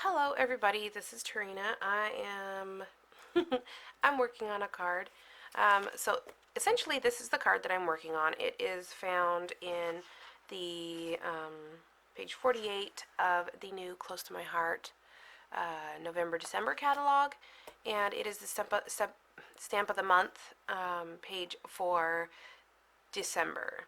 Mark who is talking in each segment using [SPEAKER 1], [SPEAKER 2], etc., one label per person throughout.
[SPEAKER 1] Hello everybody, this is Tarina. I'm working on a card. So essentially this is the card that I'm working on. It is found in the page 48 of the new Close to My Heart November-December catalog, and it is the stamp of the month page for December.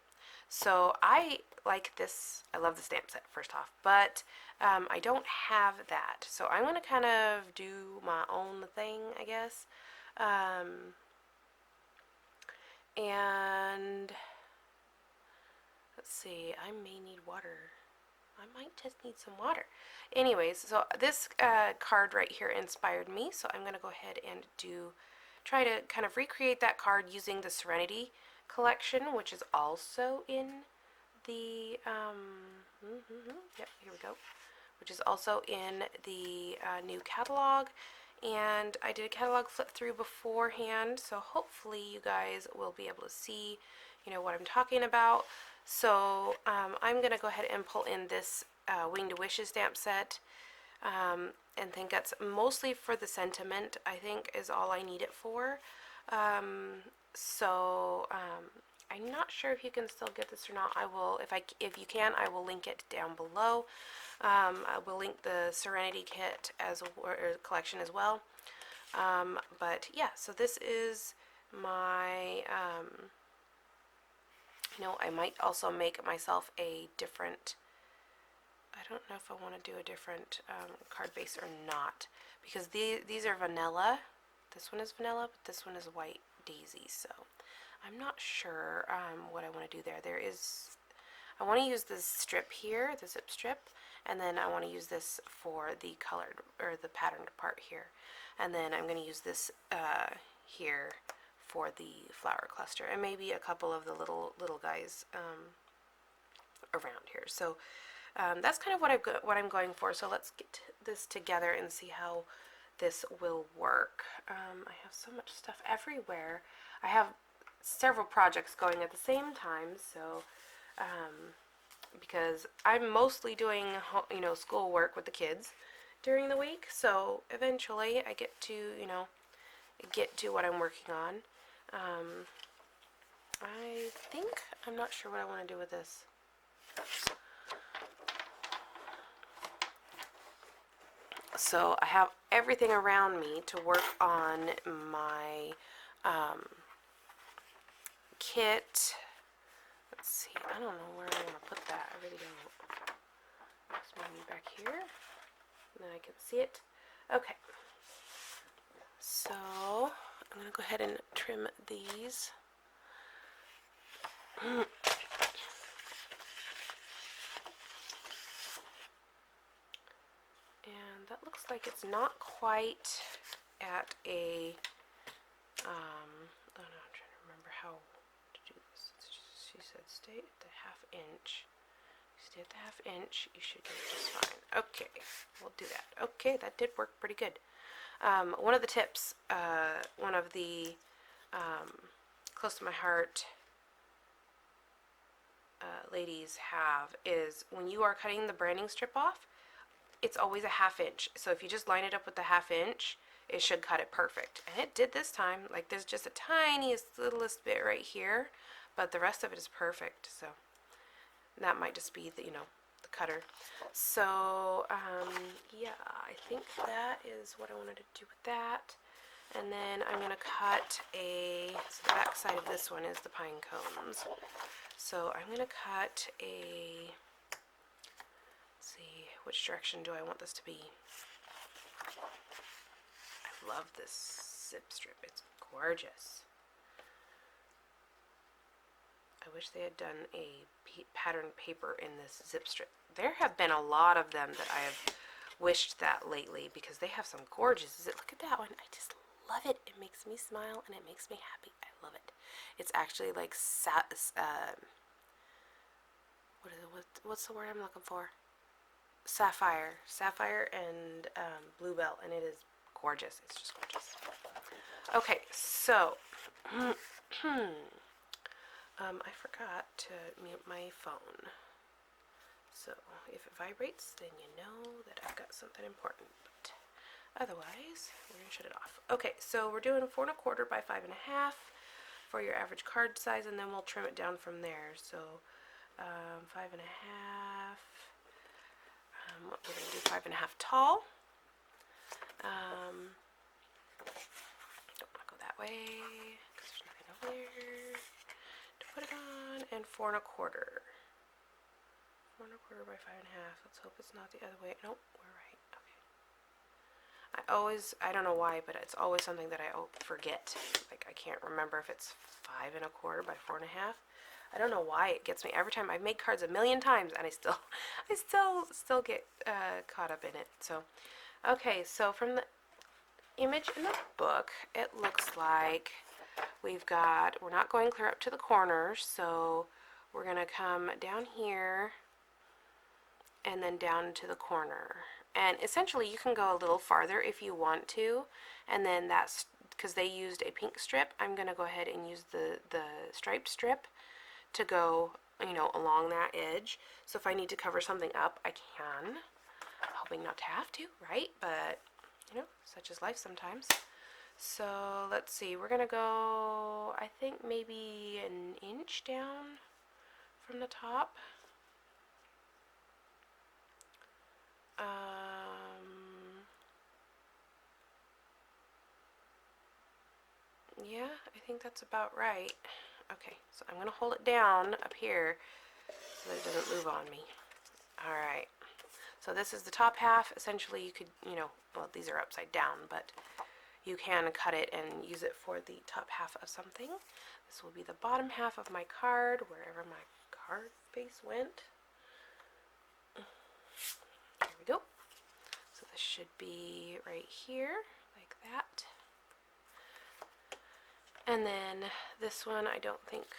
[SPEAKER 1] So I like this. I love the stamp set, first off, but I don't have that. So I'm going to kind of do my own thing, I guess. And let's see, I may need water. I might just need some water. Anyways, so this card right here inspired me, so I'm going to go ahead and try to kind of recreate that card using the Serenity collection, which is also in the, yep, here we go, which is also in the new catalog. And I did a catalog flip through beforehand, so hopefully you guys will be able to see, what I'm talking about. So I'm going to go ahead and pull in this Winged Wishes stamp set, and think that's mostly for the sentiment, I think, is all I need it for. I'm not sure if you can still get this or not. I will, if you can, I will link it down below. I will link the Serenity kit or collection as well. But yeah, so this is my, I might also make myself a different, I don't know if I want to do a different card base or not, because these are vanilla. This one is vanilla, but this one is white daisy, so I'm not sure what I want to do there. I want to use this strip here, the zip strip, and then I want to use this for the colored, or the patterned part here. And then I'm going to use this here for the flower cluster, and maybe a couple of the little guys around here. So that's kind of what I'm going for. So let's get this together and see how this will work. I have so much stuff everywhere. I have several projects going at the same time, so because I'm mostly doing school work with the kids during the week, so eventually I get to get to what I'm working on. I'm not sure what I want to do with this. So I have everything around me to work on my kit. Let's see, I don't know where I want to put that. I really don't. Just maybe back here, and then I can see it. Okay. So I'm going to go ahead and trim these. And that looks like it's not quite at a, oh no, I'm trying to remember how to do this. She said stay at the ½ inch. Stay at the ½ inch, you should do it just fine. Okay, we'll do that. Okay, that did work pretty good. One of the tips, one of the Close to My Heart ladies have is when you are cutting the branding strip off, it's always a ½ inch. So if you just line it up with the ½ inch, it should cut it perfect. And it did this time. Like, there's just a tiniest littlest bit right here, but the rest of it is perfect. So that might just be the the cutter. So yeah, I think that is what I wanted to do with that. And then I'm going to cut so the back side of this one is the pine cones. So I'm going to cut let's see, which direction do I want this to be? I love this zip strip. It's gorgeous. I wish they had done a patterned paper in this zip strip. There have been a lot of them that I have wished that lately, because they have some gorgeous. Look at that one. I just love it. It makes me smile and it makes me happy. I love it. It's actually like what's the word I'm looking for? Sapphire and bluebell, and it is gorgeous. It's just gorgeous. Okay, so I forgot to mute my phone. So if it vibrates, then you know that I've got something important, but otherwise we're gonna shut it off. Okay, so we're doing 4 1/4 by 5 1/2 for your average card size, and then we'll trim it down from there. So 5 1/2. We're gonna do 5 1/2 tall. Don't want to go that way because there's nothing over there to put it on. And 4 1/4. 4 1/4 by 5 1/2. Let's hope it's not the other way. Nope, we're right. Okay. I don't know why, but it's always something that I forget. Like, I can't remember if it's 5 1/4 by 4 1/2. I don't know why it gets me every time. I've made cards a million times, and I still get caught up in it. So, okay. So from the image in the book, it looks like we're not going clear up to the corners, so we're gonna come down here and then down to the corner. And essentially you can go a little farther if you want to, and then that's because they used a pink strip. I'm gonna go ahead and use the striped strip to go, along that edge. So if I need to cover something up, I can. Hoping not to have to, right? But such is life sometimes. So let's see, we're gonna go, I think maybe an inch down from the top. Yeah, I think that's about right. Okay, so I'm gonna hold it down up here so that it doesn't move on me. Alright, so this is the top half. Essentially you could, well, these are upside down, but you can cut it and use it for the top half of something. This will be the bottom half of my card, wherever my card face went. There we go. So this should be right here, like that. And then this one, I don't think,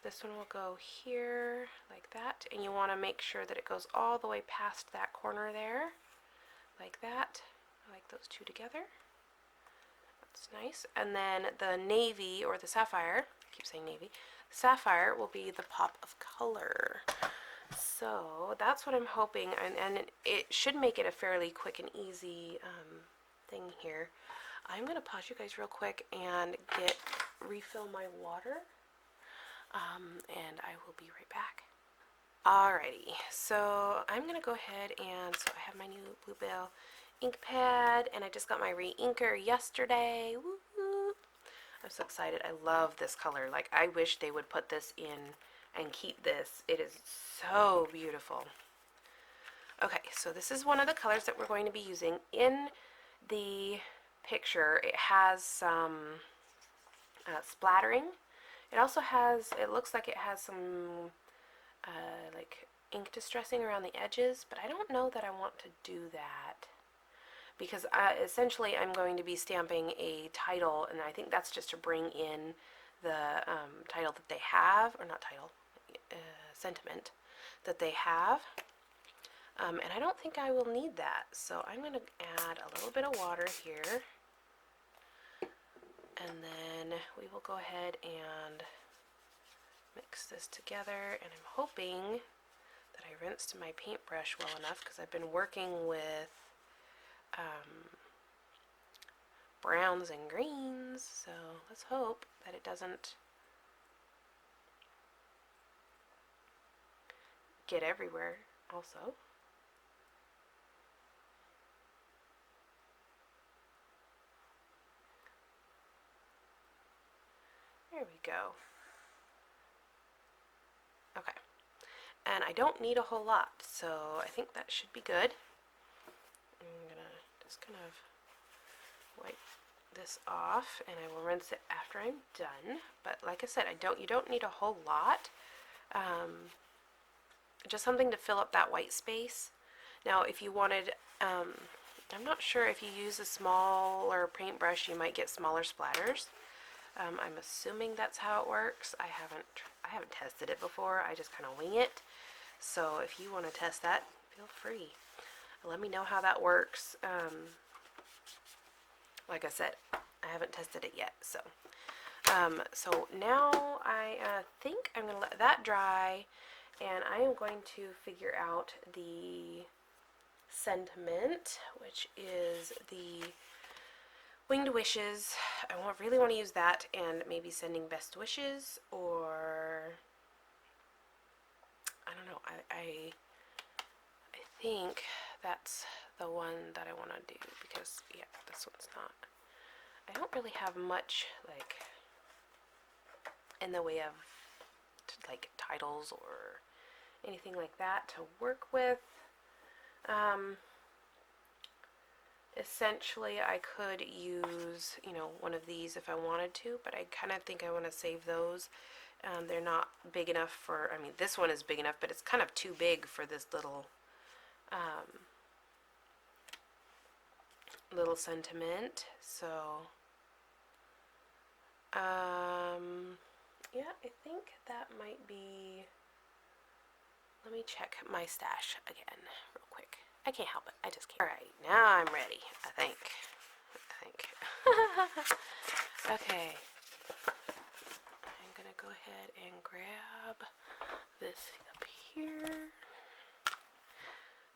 [SPEAKER 1] this one will go here, like that. And you want to make sure that it goes all the way past that corner there, like that. I like those two together. That's nice. And then the navy, or the sapphire, I keep saying navy, sapphire will be the pop of color. So that's what I'm hoping, and it should make it a fairly quick and easy thing here. I'm going to pause you guys real quick and refill my water, and I will be right back. Alrighty, so I'm going to go ahead and, so I have my new Bluebell ink pad, and I just got my re-inker yesterday. Woo-hoo. I'm so excited. I love this color. Like, I wish they would put this in and keep this. It is so beautiful. Okay, so this is one of the colors that we're going to be using. In the picture, it has some splattering. It also has, it looks like it has some like ink distressing around the edges, but I don't know that I want to do that, because essentially I'm going to be stamping a title, and I think that's just to bring in the title that they have, or not title, sentiment that they have, and I don't think I will need that, so I'm going to add a little bit of water here, and then we will go ahead and mix this together, and I'm hoping that I rinsed my paintbrush well enough, because I've been working with browns and greens, so let's hope that it doesn't get everywhere also. There we go. Okay. And I don't need a whole lot, so I think that should be good. I'm gonna just kind of wipe this off, and I will rinse it after I'm done. But like I said, you don't need a whole lot. Just something to fill up that white space. Now, if you wanted, I'm not sure if you use a smaller paintbrush, you might get smaller splatters. I'm assuming that's how it works. I haven't tested it before. I just kind of wing it. So if you want to test that, feel free. Let me know how that works. Like I said, I haven't tested it yet. So now I think I'm going to let that dry, and I am going to figure out the sentiment, which is the winged wishes. I really want to use that, and maybe sending best wishes, or I don't know. I think that's the one that I want to do, because yeah, this one's not. I don't really have much like in the way of like titles or anything like that to work with. Essentially, I could use, you know, one of these if I wanted to, but I kind of think I want to save those. They're not big enough for, I mean, this one is big enough, but it's kind of too big for this little, little sentiment. So, yeah, I think that might be, let me check my stash again real quick. I can't help it. I just can't. Alright, now I'm ready, I think. Okay. I'm gonna go ahead and grab this up here.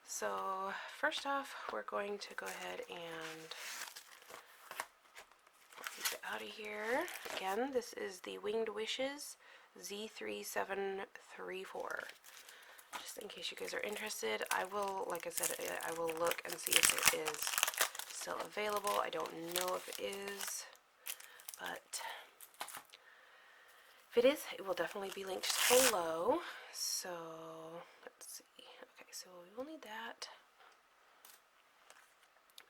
[SPEAKER 1] So, first off, we're going to go ahead and get it out of here. Again, this is the Winged Wishes Z3734. Just in case you guys are interested, I will, like I said, I will look and see if it is still available. I don't know if it is, but if it is, it will definitely be linked below. So, let's see. Okay, so we will need that.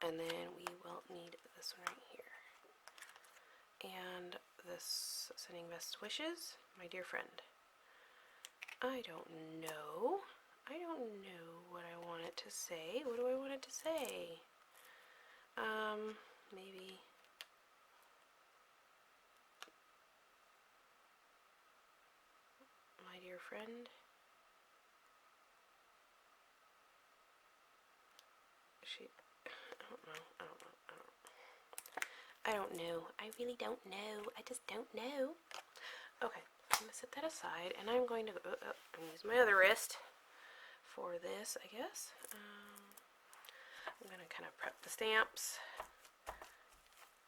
[SPEAKER 1] And then we will need this one right here. And this, sending best wishes, my dear friend. I don't know. I don't know what I want it to say. What do I want it to say? Maybe. My dear friend. I don't know. I really don't know. I just don't know. Okay, I'm going to set that aside, and I'm going to use my other wrist for this, I guess. I'm going to kind of prep the stamps.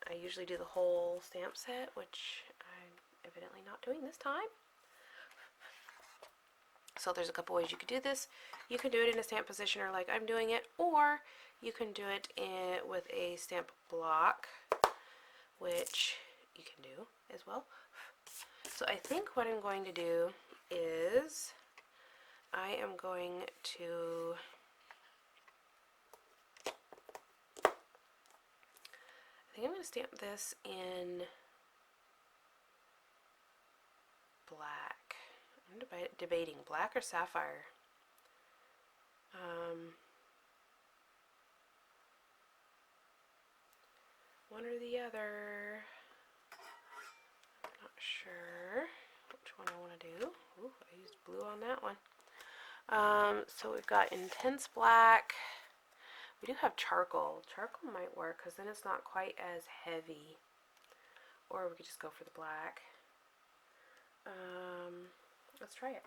[SPEAKER 1] I usually do the whole stamp set, which I'm evidently not doing this time. So there's a couple ways you could do this. You can do it in a stamp positioner like I'm doing it, or you can do it with a stamp block, which you can do as well. So I think what I'm going to do is I am going to I'm going to stamp this in black. I'm debating black or sapphire. One or the other. I'm not sure which one I want to do. Ooh, I used blue on that one. So we've got intense black. We do have charcoal. Charcoal might work because then it's not quite as heavy. Or we could just go for the black. Let's try it.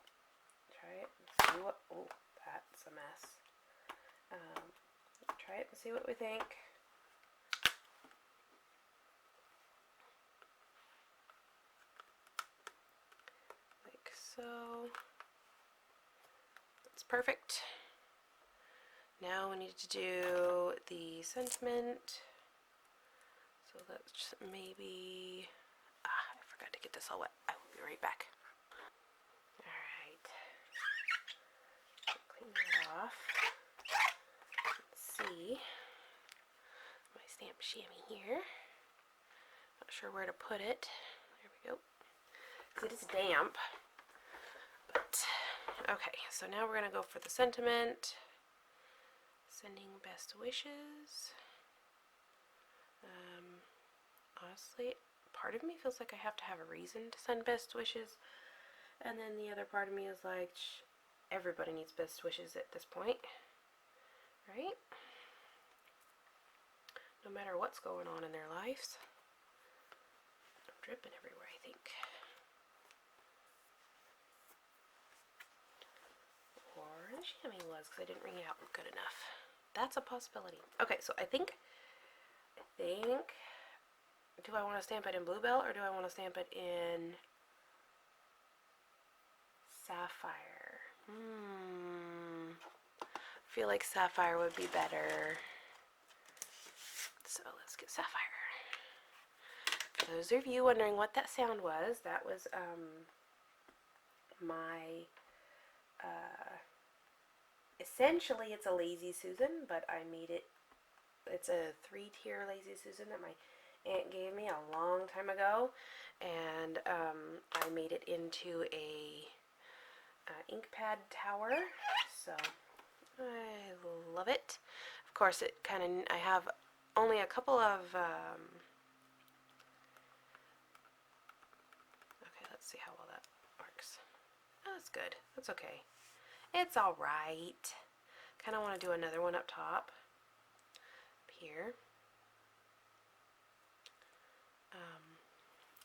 [SPEAKER 1] See what, oh, that's a mess. Try it and see what we think. Like so. That's perfect. Now we need to do the sentiment. So let's just maybe, I forgot to get this all wet. I will be right back. Alright. Clean that off. Let's see. My stamp chamois here. Not sure where to put it. There we go. Because it is damp. But, okay, so now we're going to go for the sentiment. Sending best wishes. Honestly, part of me feels like I have to have a reason to send best wishes, and then the other part of me is like, everybody needs best wishes at this point, right? No matter what's going on in their lives. I'm dripping everywhere, I think. Or the chamois was, because I didn't wring it out good enough. That's a possibility. Okay, so I think, do I want to stamp it in Bluebell or do I want to stamp it in Sapphire? I feel like Sapphire would be better. So let's get Sapphire. For those of you wondering what that sound was, that was my, essentially it's a Lazy Susan, but I made it, it's a 3-tier Lazy Susan that my aunt gave me a long time ago, and I made it into a ink pad tower, so I love it. Of course, it kind of, I have only a couple of, okay, let's see how well that works. Oh, that's good. That's okay. It's alright. Kind of want to do another one up top, up here.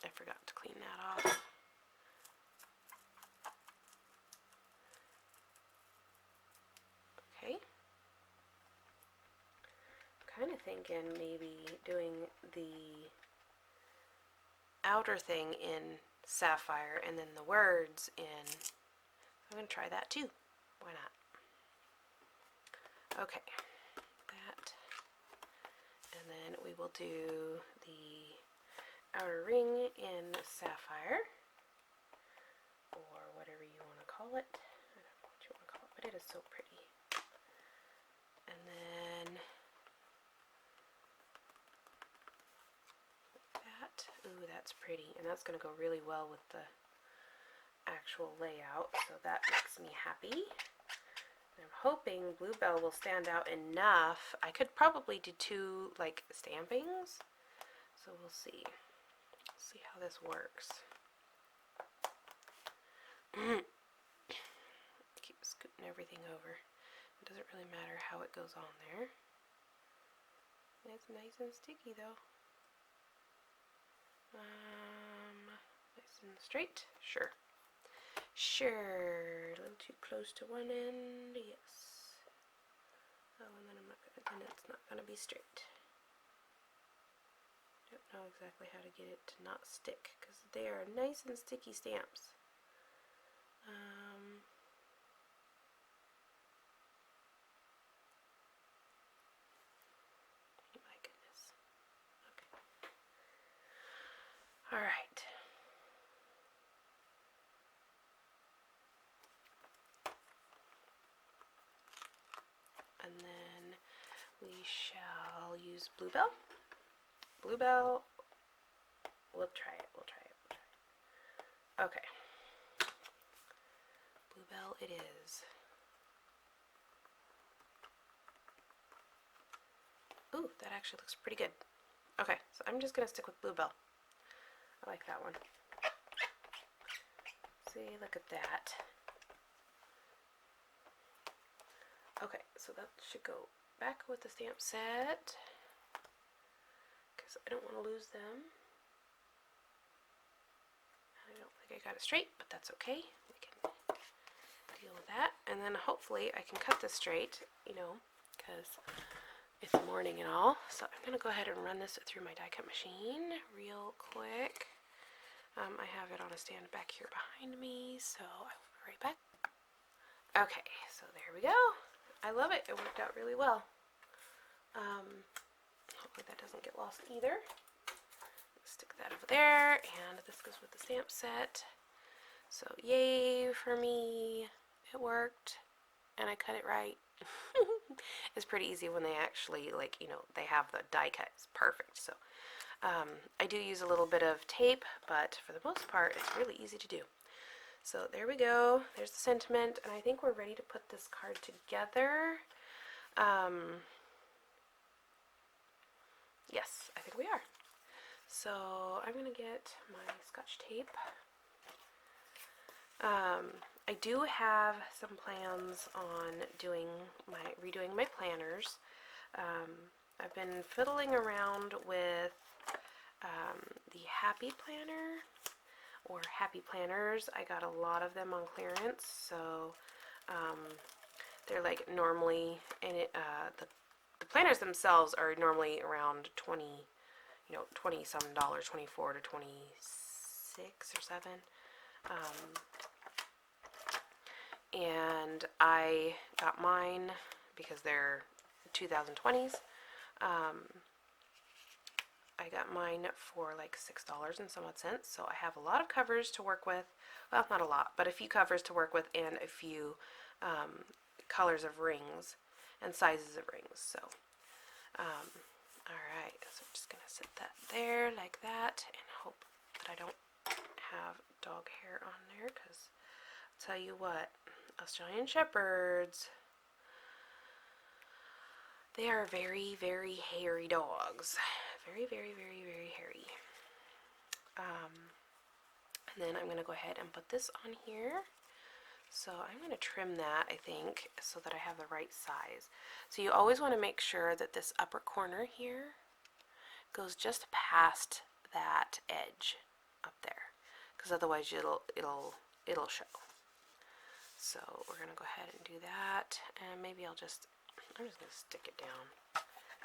[SPEAKER 1] I forgot to clean that off. Okay. Kind of thinking maybe doing the outer thing in Sapphire and then the words in, I'm going to try that too. Why not? Okay, that, and then we will do the outer ring in Sapphire, or whatever you want to call it. I don't know what you want to call it, but it is so pretty. And then that, ooh, that's pretty, and that's going to go really well with the actual layout, so that makes me happy. I'm hoping Bluebell will stand out enough. I could probably do 2 like stampings, so we'll see. See how this works. Keep scooting everything over. It doesn't really matter how it goes on there. It's nice and sticky though. Nice and straight. Sure. Sure, a little too close to one end, yes. Oh, and then then it's not gonna be straight. Don't know exactly how to get it to not stick, because they are nice and sticky stamps. My goodness. Okay. All right. And then we shall use Bluebell. Bluebell, we'll try it. Okay. Bluebell it is. Ooh, that actually looks pretty good. Okay, so I'm just gonna stick with Bluebell. I like that one. See, look at that. Okay, so that should go back with the stamp set, because I don't want to lose them. I don't think I got it straight, but that's okay. We can deal with that. And then hopefully I can cut this straight, you know, because it's morning and all. So I'm going to go ahead and run this through my die cut machine real quick. I have it on a stand back here behind me, so I will be right back. Okay, so there we go. I love it. It worked out really well. Hopefully that doesn't get lost either. Stick that over there, and this goes with the stamp set. So yay for me. It worked, and I cut it right. It's pretty easy when they actually, like, you know, they have the die cut. It's perfect. So I do use a little bit of tape, but for the most part, it's really easy to do. So there we go. There's the sentiment, and I think we're ready to put this card together. Yes, I think we are. So I'm going to get my Scotch tape. I do have some plans on redoing my planners. I've been fiddling around with the Happy Planner, or Happy Planners. I got a lot of them on clearance, so They're like normally, and the planners themselves are normally around 20, 20 some dollars, 24 to 26 or 7. And I got mine because they're 2020s. I got mine for like $6 and some odd cents, so I have a lot of covers to work with. Well, not a lot, but a few covers to work with and a few colors of rings and sizes of rings. So, alright, so I'm just going to set that there like that and hope that I don't have dog hair on there, because I'll tell you what, Australian Shepherds, they are very, very hairy dogs. Very, very, very, very hairy. And then I'm going to go ahead and put this on here. So I'm going to trim that, I think, so that I have the right size. So you always want to make sure that this upper corner here goes just past that edge up there, because otherwise it'll show. So we're going to go ahead and do that, and maybe I'm just going to stick it down.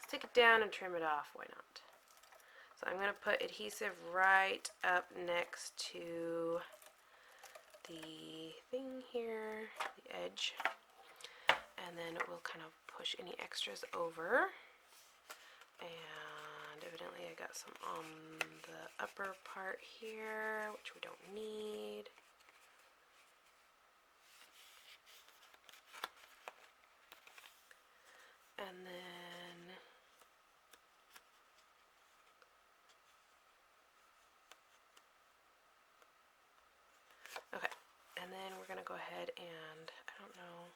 [SPEAKER 1] Stick it down and trim it off, why not? So I'm going to put adhesive right up next to the thing here, the edge, and then it will kind of push any extras over. And evidently I got some on the upper part here, which we don't need. And then okay, and then we're going to go ahead and, I don't know,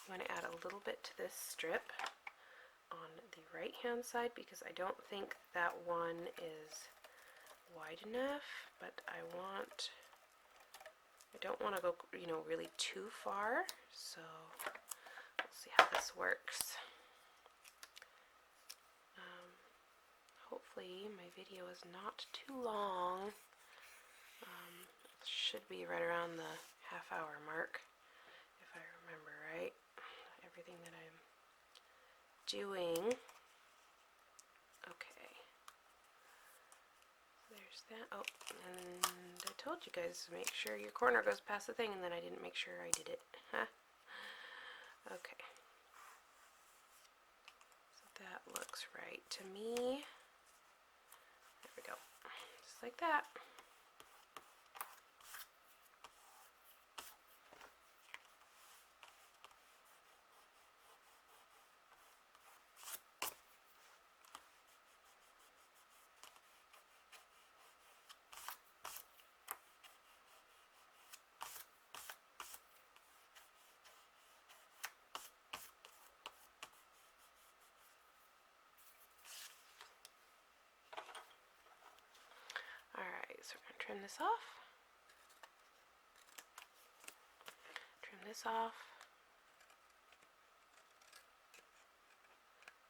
[SPEAKER 1] I'm going to add a little bit to this strip on the right hand side, because I don't think that one is wide enough, but I don't want to go, really too far, so we'll see how this works. Hopefully my video is not too long. It should be right around the half-hour mark, if I remember right. Everything that I'm doing. Okay. There's that. Oh, and I told you guys to make sure your corner goes past the thing, and then I didn't make sure I did it. Huh? Okay. So that looks right to me. There we go. Just like that. Alright, so we're going to trim this off. Trim this off.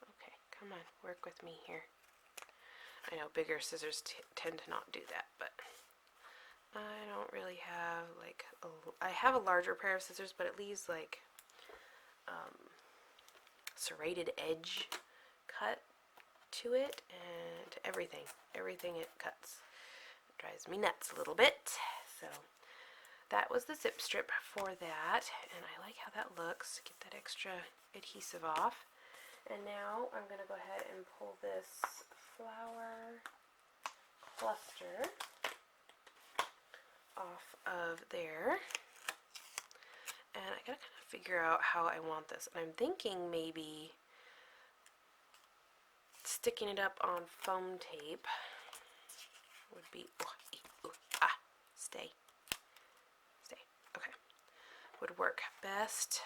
[SPEAKER 1] Okay, come on, work with me here. I know bigger scissors tend to not do that, but I don't really have like I have a larger pair of scissors, but it leaves like serrated edge cut to it and to everything it cuts. It drives me nuts a little bit. So that was the zip strip for that, and I like how that looks. Get that extra adhesive off. And now I'm going to go ahead and pull this flower cluster off of there. And I gotta kind of figure out how I want this. And I'm thinking maybe sticking it up on foam tape would be, stay, okay, would work best.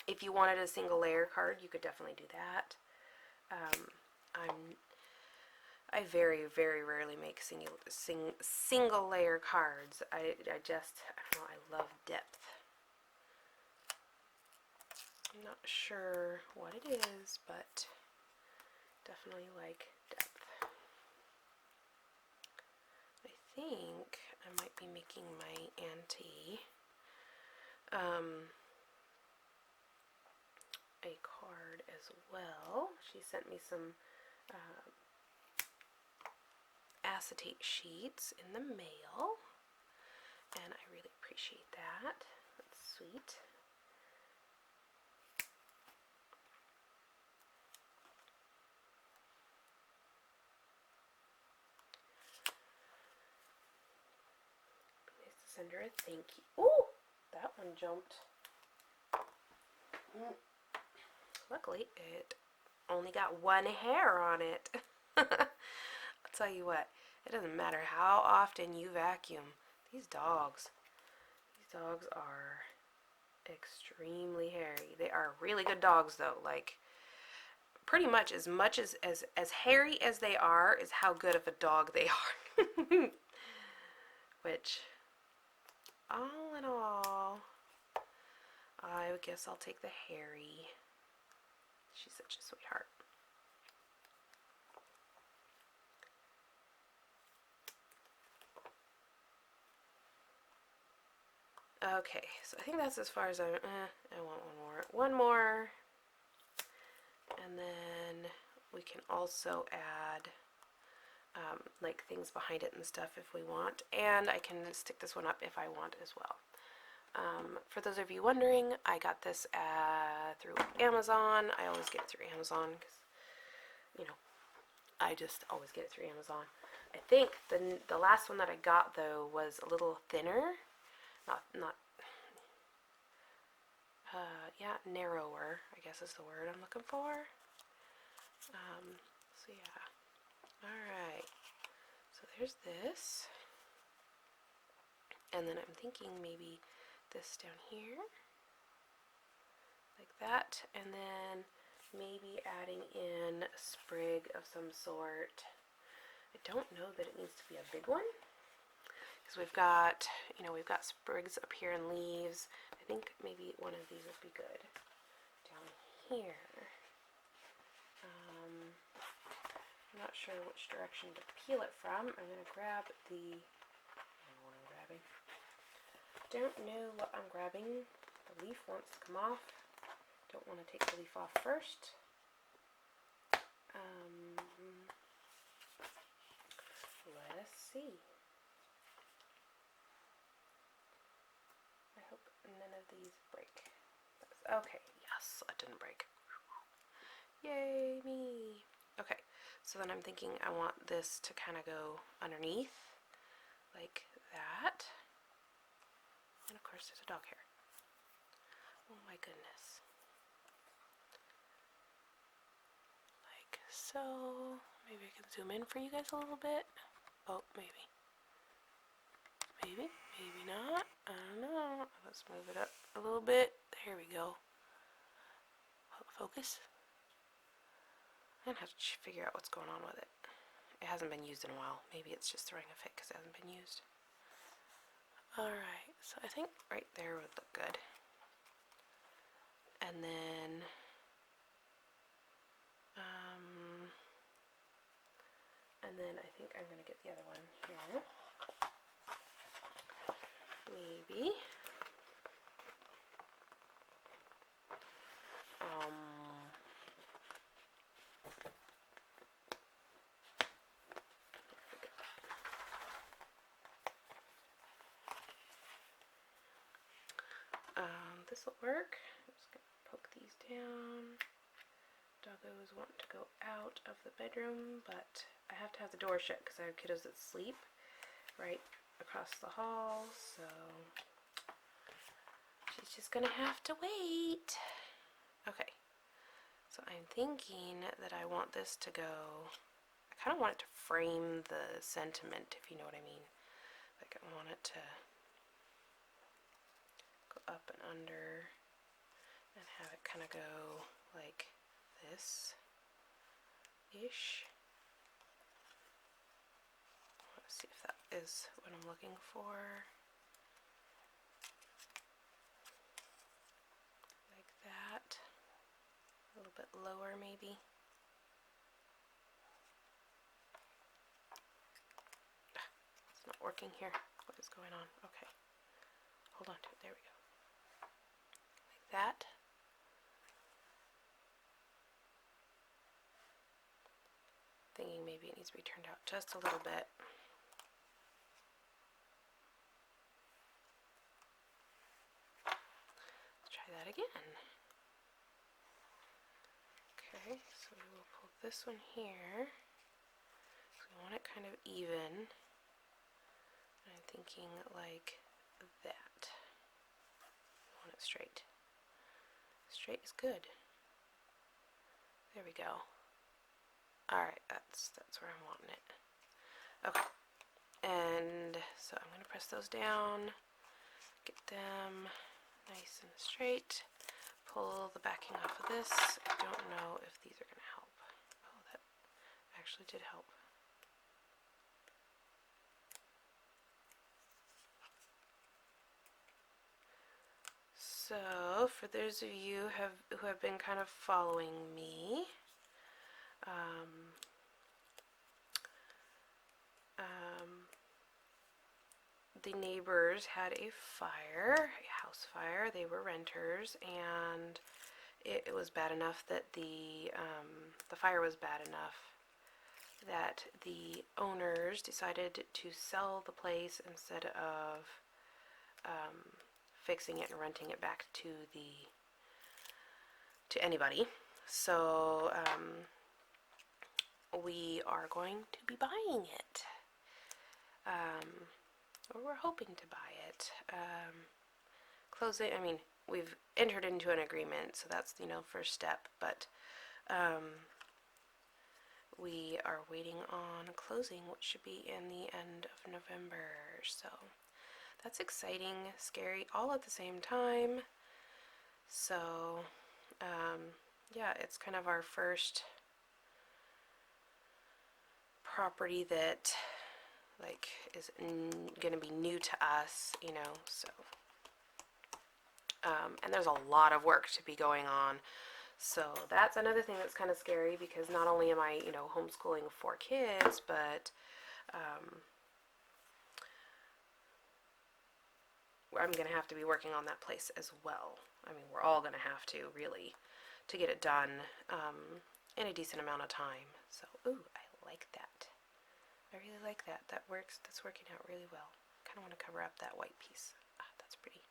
[SPEAKER 1] If you wanted a single layer card, you could definitely do that. I very, very rarely make single layer cards. I don't know, I love depth. I'm not sure what it is, but definitely like depth. I think I might be making my auntie a card as well. She sent me some acetate sheets in the mail, and I really appreciate that. That's sweet. Nice to send her a thank you. Oh, that one jumped. Luckily, it only got one hair on it. I'll tell you what, it doesn't matter how often you vacuum. These dogs are extremely hairy. They are really good dogs though. Like, pretty much as hairy as they are is how good of a dog they are. Which, all in all, I guess I'll take the hairy. She's such a sweetheart. Okay, so I think that's as far as I want one more. One more. And then we can also add like things behind it and stuff if we want. And I can stick this one up if I want as well. For those of you wondering, I got this through Amazon. I always get it through Amazon because, you know, I just always get it through Amazon. I think the last one that I got though was a little thinner, yeah, narrower, I guess is the word I'm looking for. So yeah. Alright. So there's this. And then I'm thinking maybe this down here. Like that. And then maybe adding in a sprig of some sort. I don't know that it needs to be a big one. Because we've got sprigs up here and leaves. I think maybe one of these would be good. Down here. I'm not sure which direction to peel it from. I'm going to grab the, I don't know what I'm grabbing. Don't know what I'm grabbing. The leaf wants to come off. Don't want to take the leaf off first. Let's see. I hope none of these break. Okay, yes, it didn't break. Yay, me. Okay, so then I'm thinking I want this to kind of go underneath, like that. And of course there's a dog hair. Oh my goodness. Like so. Maybe I can zoom in for you guys a little bit. Oh, maybe. Maybe, maybe not. I don't know. Let's move it up a little bit. There we go. Focus. I'm gonna have to figure out what's going on with it. It hasn't been used in a while. Maybe it's just throwing a fit because it hasn't been used. Alright, so I think right there would look good. And then I think I'm gonna get the other one here. Maybe. This will work. I'm just gonna poke these down. Doggo is wanting to go out of the bedroom, but I have to have the door shut because I have kiddos that sleep right across the hall, so she's just gonna have to wait. Okay, so I'm thinking that I want this to go, I kind of want it to frame the sentiment, if you know what I mean. Like I want it to go up and under and have it kind of go like this-ish. Let's see if that is what I'm looking for. Like that. A little bit lower maybe. It's not working here. What is going on? Okay. Hold on to it. There we go. that. Thinking maybe it needs to be turned out just a little bit. Let's try that again. Okay, so we will pull this one here. So we want it kind of even. I'm thinking like that. I want it straight. Straight is good. There we go. Alright, that's where I'm wanting it. Okay. And so I'm going to press those down, get them nice and straight, pull the backing off of this. I don't know if these are going to help. Oh, that actually did help. So, for those of you who have been kind of following me, the neighbors had a fire, a house fire. They were renters, and it was bad enough that the fire was bad enough that the owners decided to sell the place instead of fixing it and renting it back to anybody. So we are going to be buying it. Or we're hoping to buy it. Closing, I mean, we've entered into an agreement, so that's, first step, but we are waiting on closing, which should be in the end of November. So that's exciting, scary, all at the same time. So yeah, it's kind of our first property that is going to be new to us, so and there's a lot of work to be going on. So that's another thing that's kind of scary, because not only am I, homeschooling 4 kids, but I'm going to have to be working on that place as well. I mean, we're all going to have to, really, to get it done in a decent amount of time. So, ooh, I like that. I really like that. That works. That's working out really well. Kind of want to cover up that white piece. Ah, that's pretty.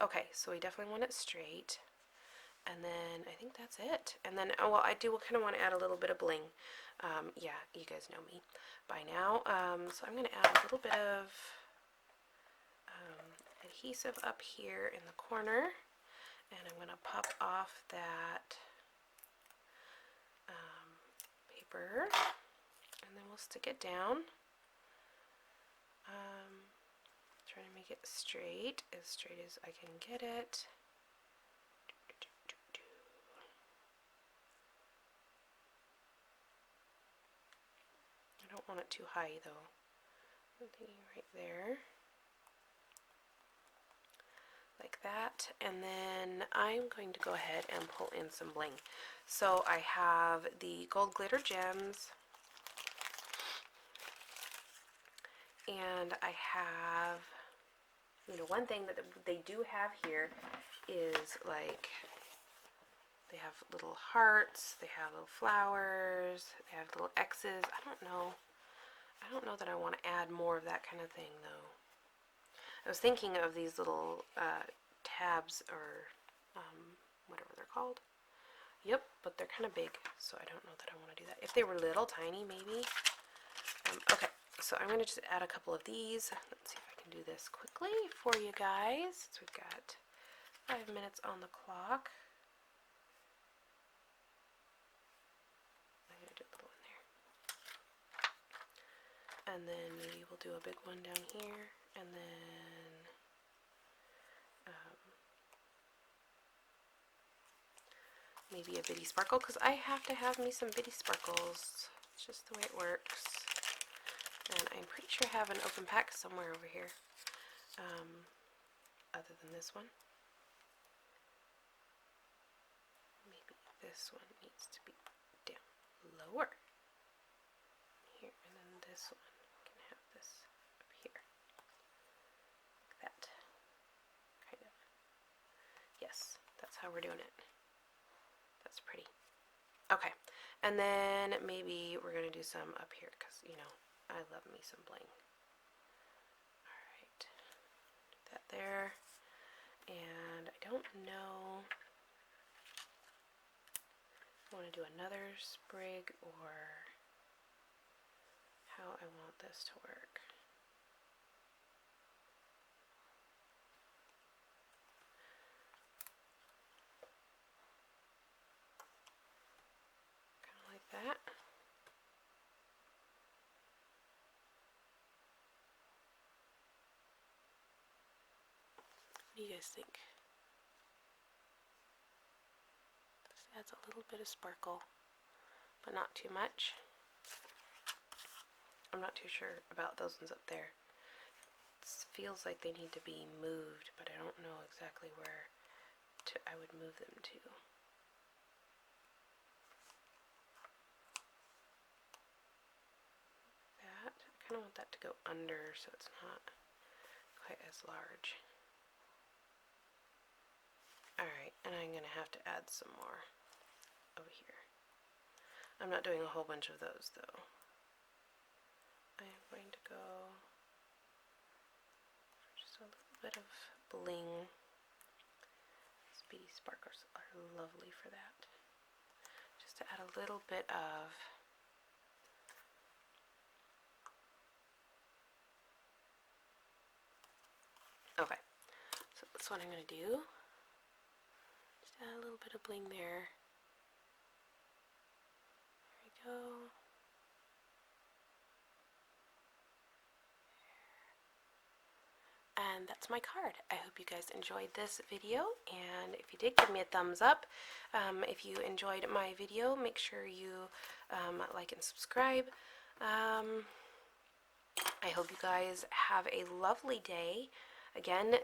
[SPEAKER 1] Okay, so we definitely want it straight. And then I think that's it. And then, oh, well, I do kind of want to add a little bit of bling. Yeah, you guys know me by now. So I'm going to add a little bit of adhesive up here in the corner. And I'm going to pop off that paper. And then we'll stick it down. Trying to make it straight as I can get it. I don't want it too high though. I'm thinking right there. Like that. And then I'm going to go ahead and pull in some bling. So I have the gold glitter gems. And I have, one thing that they do have here is they have little hearts, they have little flowers, they have little X's. I don't know that I want to add more of that kind of thing, though. I was thinking of these little tabs, or whatever they're called. Yep, but they're kind of big, so I don't know that I want to do that. If they were little, tiny, maybe. Okay. So I'm going to just add a couple of these. Let's see if I can do this quickly for you guys. So we've got 5 minutes on the clock. I'm going to do a little in there. And then maybe we'll do a big one down here. And then maybe a bitty sparkle, because I have to have me some bitty sparkles. It's just the way it works. And I'm pretty sure I have an open pack somewhere over here, other than this one. Maybe this one needs to be down lower here, and then this one can have this up here, like that, kind of. Yes, how we're doing it. That's pretty. Okay, and then maybe we're gonna do some up here because you know I love me some bling. All right, do that there, and I don't know. I want to do another sprig or how I want this to work. Kind of like that. What do you guys think? This adds a little bit of sparkle, but not too much. I'm not too sure about those ones up there. It feels like they need to be moved, but I don't know exactly where I would move them to. That, I kind of want that to go under so it's not quite as large. Alright, and I'm going to have to add some more over here. I'm not doing a whole bunch of those though. I'm going to go just a little bit of bling. Speedy sparklers are lovely for that. Just to add a little bit of okay, so that's what I'm going to do. Just add a little bit of bling there. There we go. And that's my card. I hope you guys enjoyed this video, and if you did, give me a thumbs up. If you enjoyed my video, make sure you like and subscribe. I hope you guys have a lovely day. Again,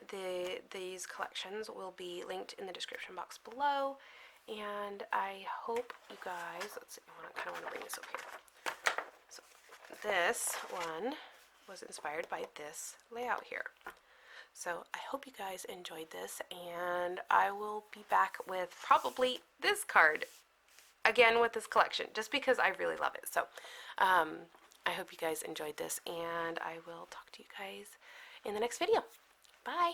[SPEAKER 1] these collections will be linked in the description box below, and I hope you guys, let's see, I kind of want to bring this over here. So this one was inspired by this layout here. So I hope you guys enjoyed this, and I will be back with probably this card again with this collection, just because I really love it. So I hope you guys enjoyed this, and I will talk to you guys in the next video. Bye!